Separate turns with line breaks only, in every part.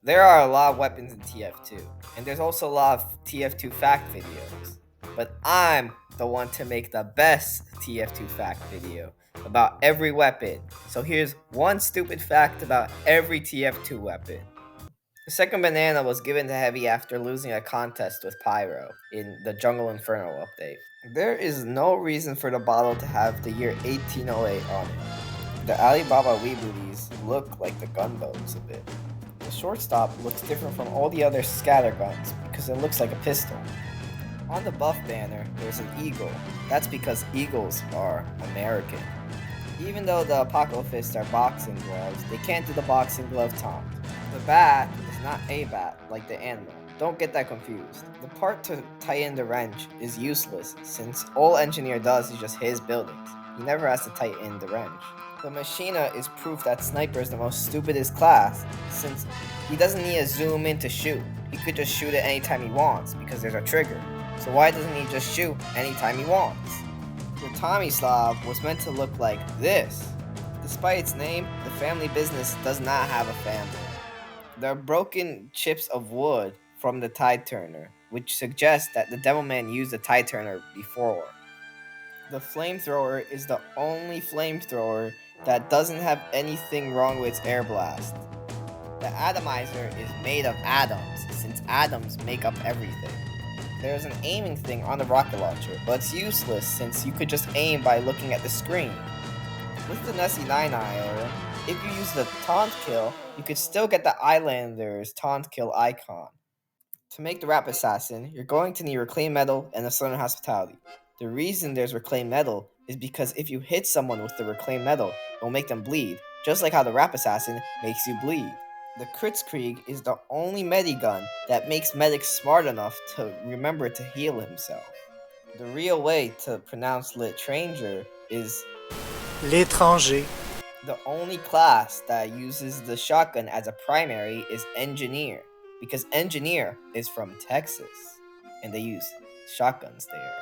There are a lot of weapons in TF2, and there's also a lot of TF2 fact videos. But I'm the one to make the best TF2 fact video about every weapon. So here's one stupid fact about every TF2 weapon. The second banana was given to Heavy after losing a contest with Pyro in the Jungle Inferno update. There is no reason for the bottle to have the year 1808 on it. The Alibaba Weebies look like the gunboats a bit. The shortstop looks different from all the other scatter guns because it looks like a pistol. On the buff banner, there's an eagle. That's because eagles are American. Even though the Apocalyphists are boxing gloves, they can't do the boxing glove taunt. The bat is not a bat like the animal. Don't get that confused. The part to tighten the wrench is useless since all Engineer does is just his buildings. He never has to tighten the wrench. The Machina is proof that Sniper is the most stupidest class since he doesn't need to zoom in to shoot. He could just shoot it anytime he wants because there's a trigger. So why doesn't he just shoot anytime he wants? The Tomislav was meant to look like this. Despite its name, the family business does not have a family. There are broken chips of wood from the tide turner, which suggests that the Devilman used the tide turner before. The flamethrower is the only flamethrower that doesn't have anything wrong with its air blast. The atomizer is made of atoms, since atoms make up everything. There's an aiming thing on the rocket launcher, but it's useless since you could just aim by looking at the screen. With the Nessie 9-Iler, if you use the taunt kill, you could still get the Islander's taunt kill icon. To make the Rap Assassin, you're going to need Reclaim Metal and the Southern Hospitality. The reason there's Reclaim Metal is because if you hit someone with the Reclaim Metal, it will make them bleed, just like how the Rap Assassin makes you bleed. The Kritzkrieg is the only medigun that makes medics smart enough to remember to heal himself. The real way to pronounce Litranger is
L'étranger.
the only class that uses the shotgun as a primary is Engineer, because Engineer is from Texas, and they use shotguns there.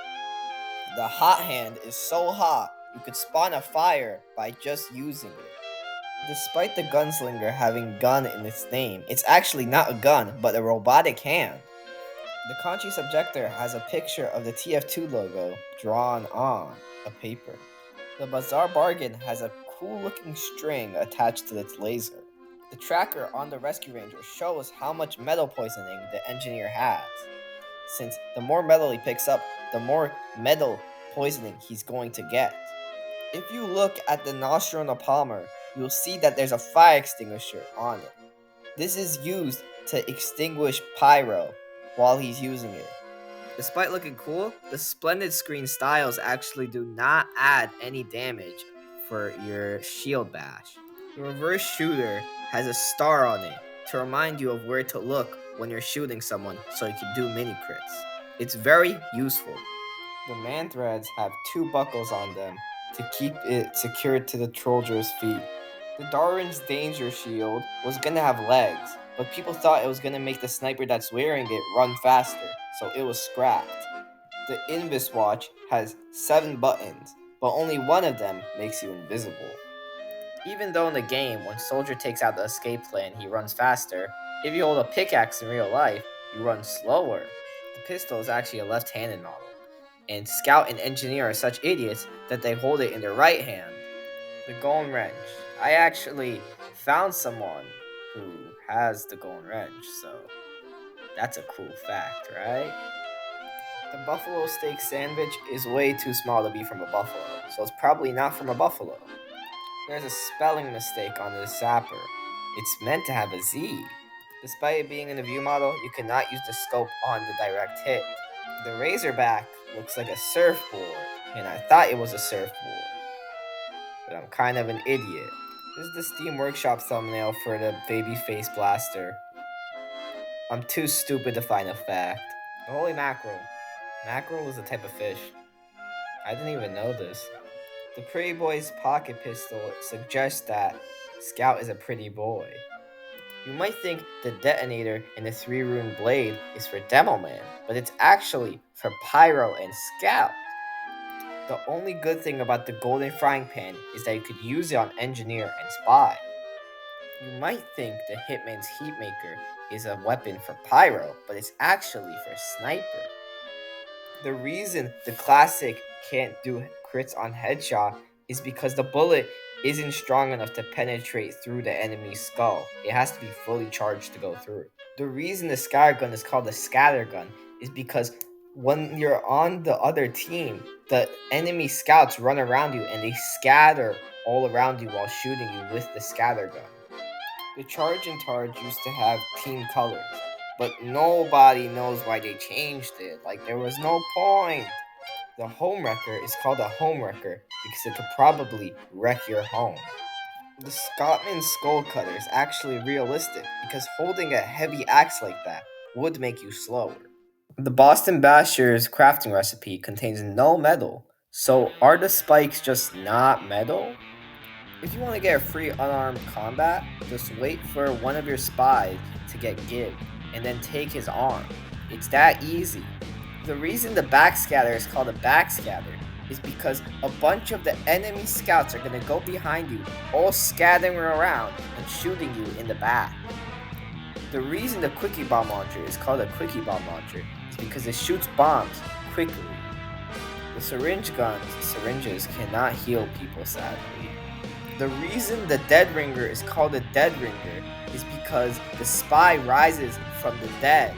The Hot Hand is so hot, you could spawn a fire by just using it. Despite the Gunslinger having gun in its name, it's actually not a gun, but a robotic hand. The Conchi Subjector has a picture of the TF2 logo drawn on a paper. The Bazaar Bargain has a cool looking string attached to its laser. The tracker on the Rescue Ranger shows how much metal poisoning the engineer has, since the more metal he picks up, the more metal poisoning he's going to get. If you look at the nostril on a Palmer, you'll see that there's a fire extinguisher on it. This is used to extinguish pyro while he's using it. Despite looking cool, the Splendid Screen styles actually do not add any damage for your shield bash. The reverse shooter has a star on it to remind you of where to look when you're shooting someone so you can do mini crits. It's very useful. The man threads have two buckles on them to keep it secured to the trollger's feet. The Darwin's Danger Shield was gonna have legs, but people thought it was gonna make the sniper that's wearing it run faster, so it was scrapped. The Invis Watch has 7 buttons, but only one of them makes you invisible. Even though in the game, when Soldier takes out the escape plan, he runs faster, if you hold a pickaxe in real life, you run slower. The pistol is actually a left-handed model, and Scout and Engineer are such idiots that they hold it in their right hand. The Golden Wrench. I actually found someone who has the Golden Wrench, so that's a cool fact, right? The buffalo steak sandwich is way too small to be from a buffalo, so it's probably not from a buffalo. There's a spelling mistake on the zapper. It's meant to have a Z. Despite it being in the view model, you cannot use the scope on the direct hit. The Razorback looks like a surfboard, and I thought it was a surfboard, but I'm kind of an idiot. This is the Steam Workshop thumbnail for the Babyface Blaster. I'm too stupid to find a fact. The Holy Mackerel. Mackerel is a type of fish. I didn't even know this. The Pretty Boy's pocket pistol suggests that Scout is a pretty boy. You might think the detonator in the 3-rune blade is for Demoman, but it's actually for Pyro and Scout. The only good thing about the golden frying pan is that you could use it on Engineer and Spy. You might think the Hitman's Heatmaker is a weapon for Pyro, but it's actually for Sniper. The reason the classic can't do crits on headshot is because the bullet isn't strong enough to penetrate through the enemy's skull. It has to be fully charged to go through. The reason the scatter gun is called a scatter gun is because when you're on the other team, the enemy scouts run around you and they scatter all around you while shooting you with the scatter gun. The Charge and Targe used to have team colors, but nobody knows why they changed it. Like, there was no point. The home wrecker is called a home wrecker because it could probably wreck your home. The Scotsman skull cutter is actually realistic because holding a heavy axe like that would make you slower. The Boston Basher's crafting recipe contains no metal, so are the spikes just not metal? If you want to get a free unarmed combat, just wait for one of your spies to get gibbed, and then take his arm. It's that easy. The reason the backscatter is called a backscatter is because a bunch of the enemy scouts are going to go behind you, all scattering around and shooting you in the back. The reason the quickie bomb launcher is called a quickie bomb launcher is because it shoots bombs quickly. The syringes cannot heal people, sadly. The reason the dead ringer is called a dead ringer is because the spy rises from the dead,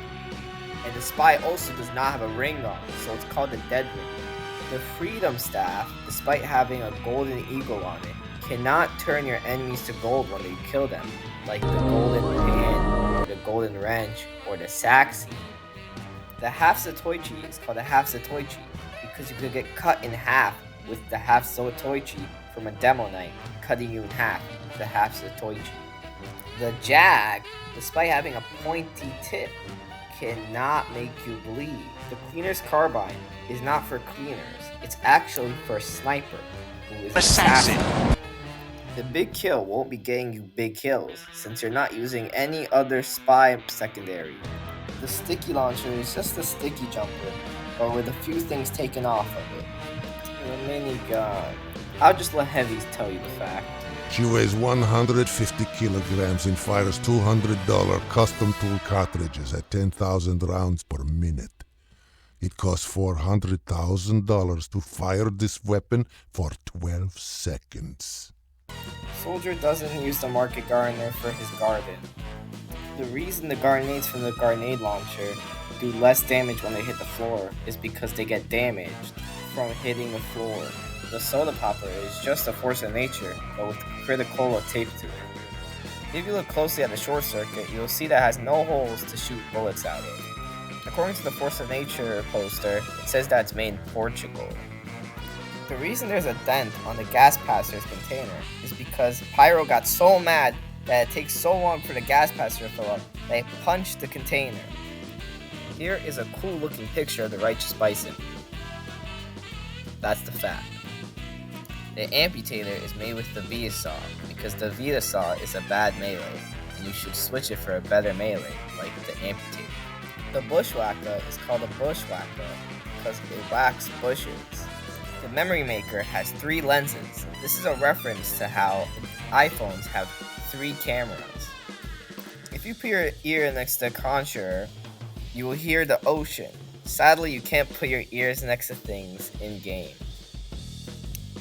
and the spy also does not have a ring on, so it's called a dead ringer. The freedom staff, despite having a golden eagle on it, cannot turn your enemies to gold when you kill them, like the golden pan, or the golden wrench, or the saxi. The half satoichi is called a half satoichi because you could get cut in half with the half satoichi from a demo night, cutting you in half with the half satoichi. The jag, despite having a pointy tip, cannot make you bleed. The cleaner's carbine is not for cleaners, it's actually for sniper, who is assassin. The big kill won't be getting you big kills, since you're not using any other spy secondary. The sticky launcher is just a sticky jumper, but with a few things taken off of it. The minigun. I'll just let heavies tell you the fact.
She weighs 150 kilograms and fires $200 custom tool cartridges at 10,000 rounds per minute. It costs $400,000 to fire this weapon for 12 seconds.
Soldier doesn't use the market gardener for his garden. The reason the grenades from the grenade launcher do less damage when they hit the floor is because they get damaged from hitting the floor. The soda popper is just a force of nature, but with critical taped to it. If you look closely at the short circuit, you'll see that it has no holes to shoot bullets out of. According to the Force of Nature poster, it says that it's made in Portugal. The reason there's a dent on the gas passer's container is because Pyro got so mad that it takes so long for the gas passer to fill up that he punched the container. Here is a cool looking picture of the Righteous Bison. That's the fact. The amputator is made with the Vita Saw because the Vita Saw is a bad melee, and you should switch it for a better melee, like the amputator. The Bushwhacker is called a Bushwhacker because it whacks bushes. The Memory Maker has 3 lenses. This is a reference to how iPhones have 3 cameras. If you put your ear next to a conjurer, you will hear the ocean. Sadly, you can't put your ears next to things in-game.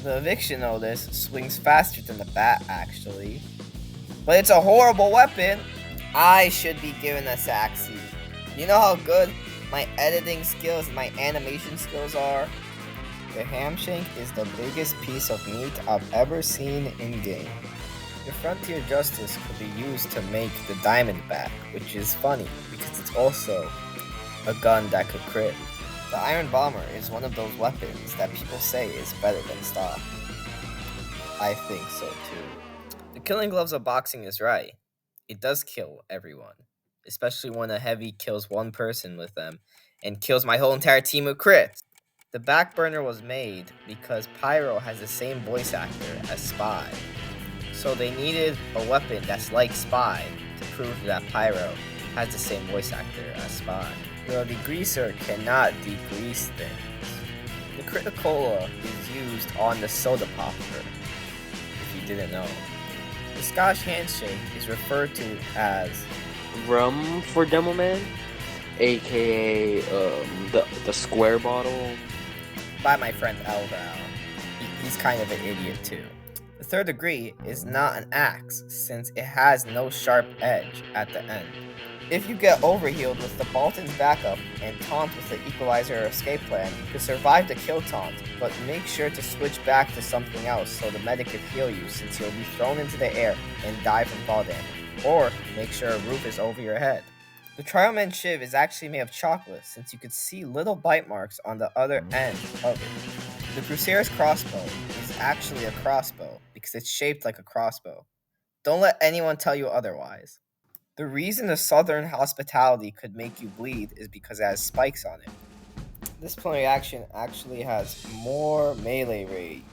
The eviction notice swings faster than the bat, actually. But it's a horrible weapon! I should be given a Saxy. You know how good my editing skills and my animation skills are? The Hamshank is the biggest piece of meat I've ever seen in-game. The Frontier Justice could be used to make the Diamondback, which is funny, because it's also a gun that could crit. The Iron Bomber is one of those weapons that people say is better than stock. I think so too. The Killing Gloves of Boxing is right. It does kill everyone, especially when a heavy kills one person with them and kills my whole entire team with crits. The Backburner was made because Pyro has the same voice actor as Spy, so they needed a weapon that's like Spy to prove that Pyro has the same voice actor as Spy. The degreaser cannot degrease things. The Criticola is used on the soda popper, if you didn't know. The Scottish handshake is referred to as
Rum for Demo Man, aka the square bottle.
by my friend Elval. He's kind of an idiot too. The third degree is not an axe since it has no sharp edge at the end. If you get overhealed with the Bolton's backup and taunt with the equalizer or escape plan, you can survive the kill taunt, but make sure to switch back to something else so the medic can heal you since you'll be thrown into the air and die from fall damage, or make sure a roof is over your head. The Trial Man Shiv is actually made of chocolate since you could see little bite marks on the other end of it. The Crusader's crossbow is actually a crossbow because it's shaped like a crossbow. Don't let anyone tell you otherwise. The reason the Southern hospitality could make you bleed is because it has spikes on it. This plenary action actually has more melee range.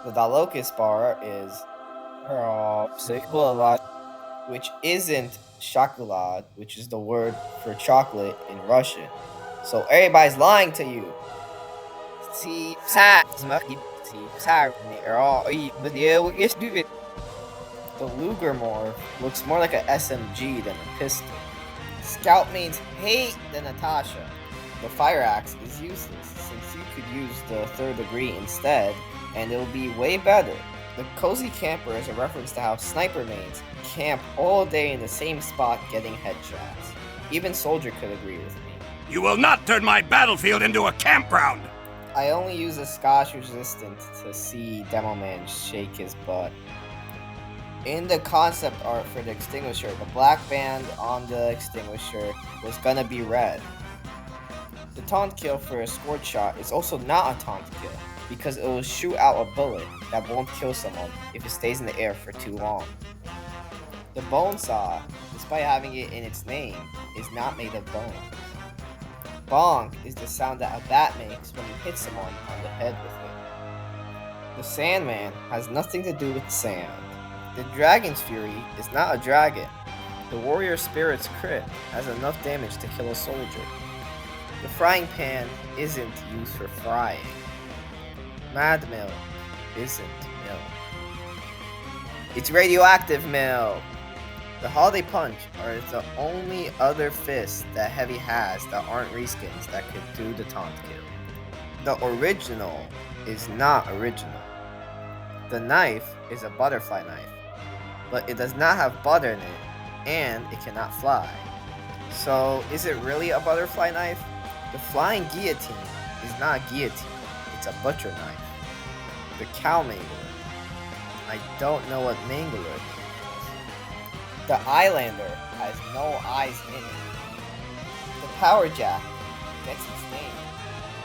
The Dalokis bar is which isn't chocolate, which is the word for chocolate in Russian. So everybody's lying to you. The Luger morph looks more like a SMG than a pistol. Scout means hate the Natasha. The fire axe is useless since you could use the third degree instead, and it'll be way better. The cozy camper is a reference to how sniper mains camp all day in the same spot getting headshots. Even Soldier could agree with me.
You will not turn my battlefield into a campground!
I only use the Scotch Resistant to see Demo Man shake his butt. In the concept art for the extinguisher, the black band on the extinguisher was gonna be red. The taunt kill for a scored shot is also not a taunt kill because it will shoot out a bullet that won't kill someone if it stays in the air for too long. The bone saw, despite having it in its name, is not made of bone. Bonk is the sound that a bat makes when you hit someone on the head with it. The Sandman has nothing to do with sand. The Dragon's Fury is not a dragon. The Warrior Spirit's crit has enough damage to kill a soldier. The Frying Pan isn't used for frying. Mad Milk isn't milk. It's radioactive milk! The Holiday Punch are the only other fists that Heavy has that aren't reskins that could do the taunt kill. The original is not original. The knife is a butterfly knife, but it does not have butter in it, and it cannot fly. So, is it really a butterfly knife? The Flying Guillotine is not a guillotine, it's a butcher knife. The Cow Mangler. I don't know what Mangler means. The Eyelander has no eyes in it. The Power Jack gets its name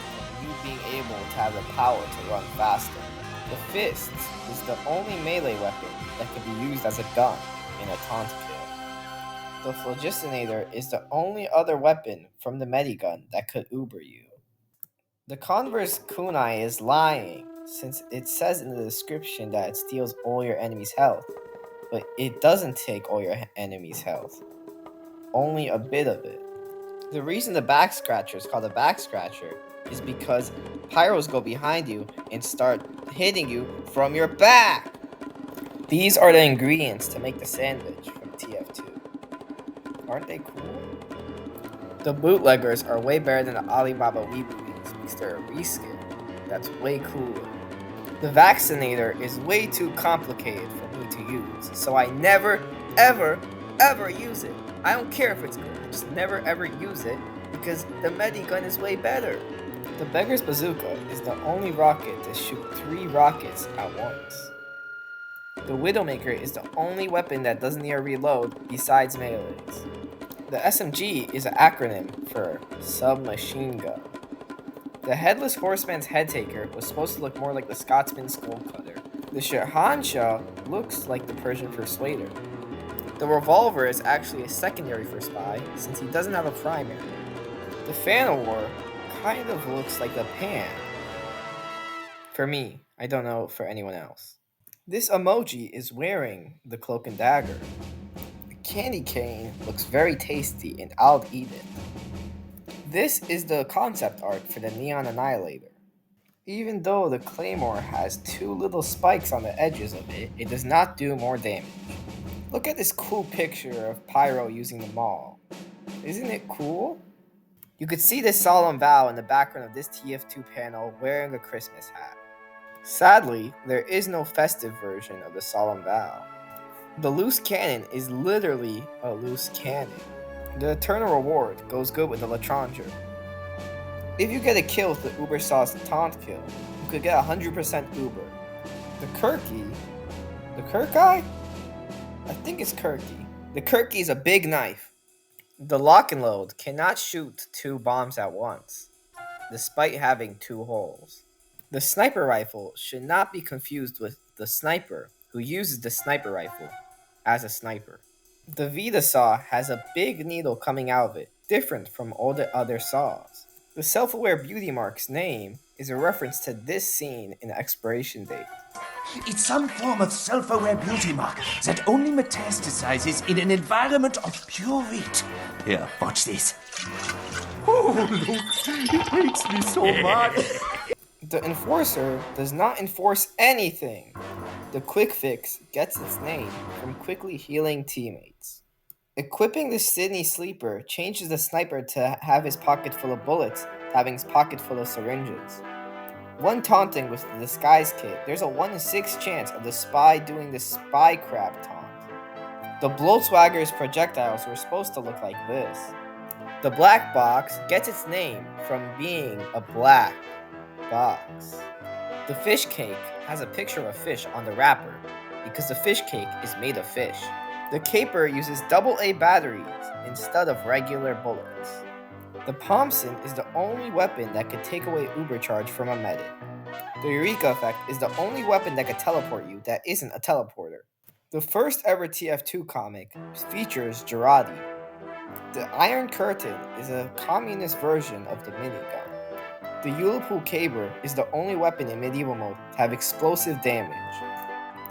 from you being able to have the power to run faster. The Fist is the only melee weapon that can be used as a gun in a taunt kill. The Phlogiston is the only other weapon from the Medigun that could Uber you. The Converse Kunai is lying, since it says in the description that it steals all your enemy's health, but it doesn't take all your enemy's health, only a bit of it. The reason the back scratcher is called a back scratcher is because pyros go behind you and start hitting you from your back. These are the ingredients to make the sandwich from TF2. Aren't they cool? The bootleggers are way better than the Alibaba Weebies because they're a reskin. That's way cooler. The vaccinator is way too complicated for me to use, so I never, ever, ever use it. I don't care if it's good, I just never ever use it because the Medigun is way better. The Beggar's Bazooka is the only rocket to shoot 3 rockets at once. The Widowmaker is the only weapon that doesn't need a reload besides melees. The SMG is an acronym for submachine gun. The Headless Horseman's head taker was supposed to look more like the Scotsman's skull cutter. The Shahansha looks like the Persian Persuader. The revolver is actually a secondary for Spy since he doesn't have a primary. The Fan of War kind of looks like the Pan. For me, I don't know for anyone else. This emoji is wearing the cloak and dagger. The candy cane looks very tasty and I'll eat it. This is the concept art for the Neon Annihilator. Even though the claymore has two little spikes on the edges of it, it does not do more damage. Look at this cool picture of Pyro using the maul. Isn't it cool? You could see this solemn vow in the background of this TF2 panel wearing a Christmas hat. Sadly, there is no festive version of the solemn vow. The loose cannon is literally a loose cannon. The eternal reward goes good with the Latranger. If you get a kill with the Uber Sauce taunt kill, you could get 100% Uber. The Kirkai? I think it's Kirky. The Kirky is a big knife. The lock and load cannot shoot two bombs at once, despite having two holes. The sniper rifle should not be confused with the sniper who uses the sniper rifle as a sniper. The Vita saw has a big needle coming out of it, different from all the other saws. The self-aware beauty mark's name is a reference to this scene in expiration date.
It's some form of self-aware beauty mark that only metastasizes in an environment of pure heat. Here, watch this. Oh, look, it hates me so much.
The Enforcer does not enforce anything. The Quick Fix gets its name from quickly healing teammates. Equipping the Sydney Sleeper changes the sniper to have his pocket full of bullets to having his pocket full of syringes. When taunting with the Disguise Kit, there's a 1 in 6 chance of the spy doing the Spy Crab taunt. The Bloatswagger's projectiles were supposed to look like this. The black box gets its name from being a black box. The fish cake has a picture of a fish on the wrapper because the fish cake is made of fish. The caper uses AA batteries instead of regular bullets. The Thompson is the only weapon that could take away Uber charge from a medic. The Eureka effect is the only weapon that could teleport you that isn't a teleporter. The first ever TF2 comic features Girardi. The Iron Curtain is a communist version of the minigun. The Ulipool Caber is the only weapon in medieval mode to have explosive damage.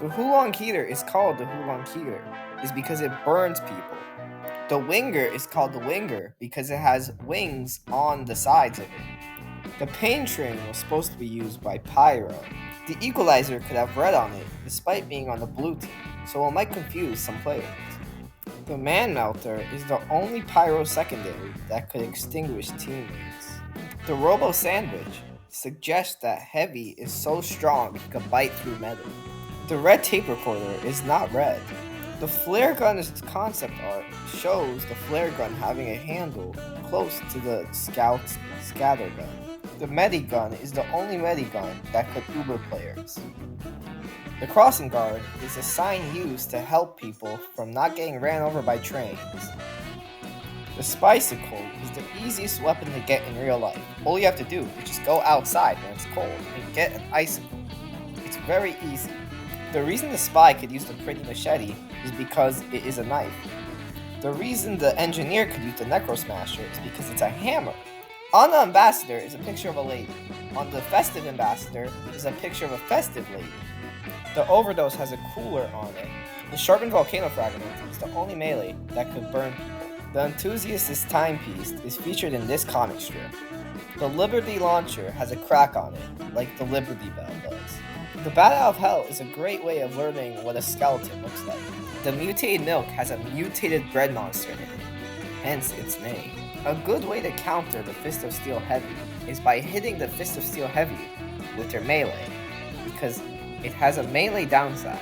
The Hulong Heater is called the Hulong Heater is because it burns people. The Winger is called the Winger because it has wings on the sides of it. The Pain Train was supposed to be used by Pyro. The Equalizer could have red on it despite being on the blue team, so it might confuse some players. The Man Melter is the only Pyro secondary that could extinguish teammates. The Robo Sandwich suggests that Heavy is so strong he could bite through metal. The Red Tape Recorder is not red. The flare gun's concept art shows the flare gun having a handle close to the Scout's scatter gun. The Medigun is the only Medigun that could Uber players. The Crossing Guard is a sign used to help people from not getting ran over by trains. The Spicicle is the easiest weapon to get in real life. All you have to do is just go outside when it's cold and get an icicle. It's very easy. The reason the Spy could use the pretty machete is because it is a knife. The reason the Engineer could use the Necro Smasher is because it's a hammer. On the Ambassador is a picture of a lady. On the Festive Ambassador is a picture of a festive lady. The Overdose has a cooler on it. The Sharpened Volcano Fragment is the only melee that could burn people. The Enthusiast's Timepiece is featured in this comic strip. The Liberty Launcher has a crack on it, like the Liberty Bell does. The Bat Out of Hell is a great way of learning what a skeleton looks like. The Mutated Milk has a mutated bread monster in it, hence its name. A good way to counter the Fist of Steel Heavy is by hitting the Fist of Steel Heavy with your melee, because it has a melee downside.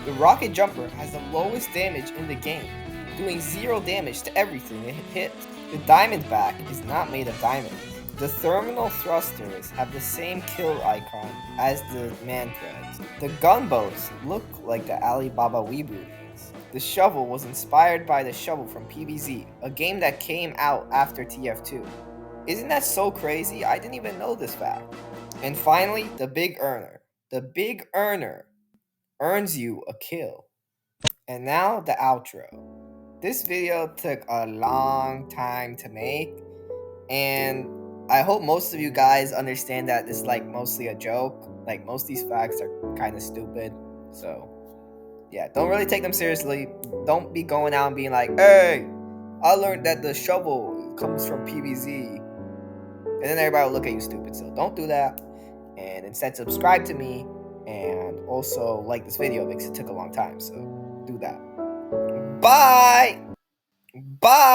The Rocket Jumper has the lowest damage in the game, doing 0 damage to everything it hits. The Diamondback is not made of diamonds. The Terminal Thrusters have the same kill icon as the Man-Threads. The Gunboats look like the Alibaba Weeboonies. The Shovel was inspired by the Shovel from PvZ, a game that came out after TF2. Isn't that so crazy? I didn't even know this fact. And finally, the Big Earner. The Big Earner earns you a kill. And now the outro. This video took a long time to make, and I hope most of you guys understand that this is like mostly a joke. Like most of these facts are kind of stupid. So yeah, don't really take them seriously. Don't be going out and being like, hey, I learned that the shovel comes from PvZ. And then everybody will look at you stupid. So don't do that. and instead subscribe to me, and also like this video because it took a long time. So do that. Bye. Bye.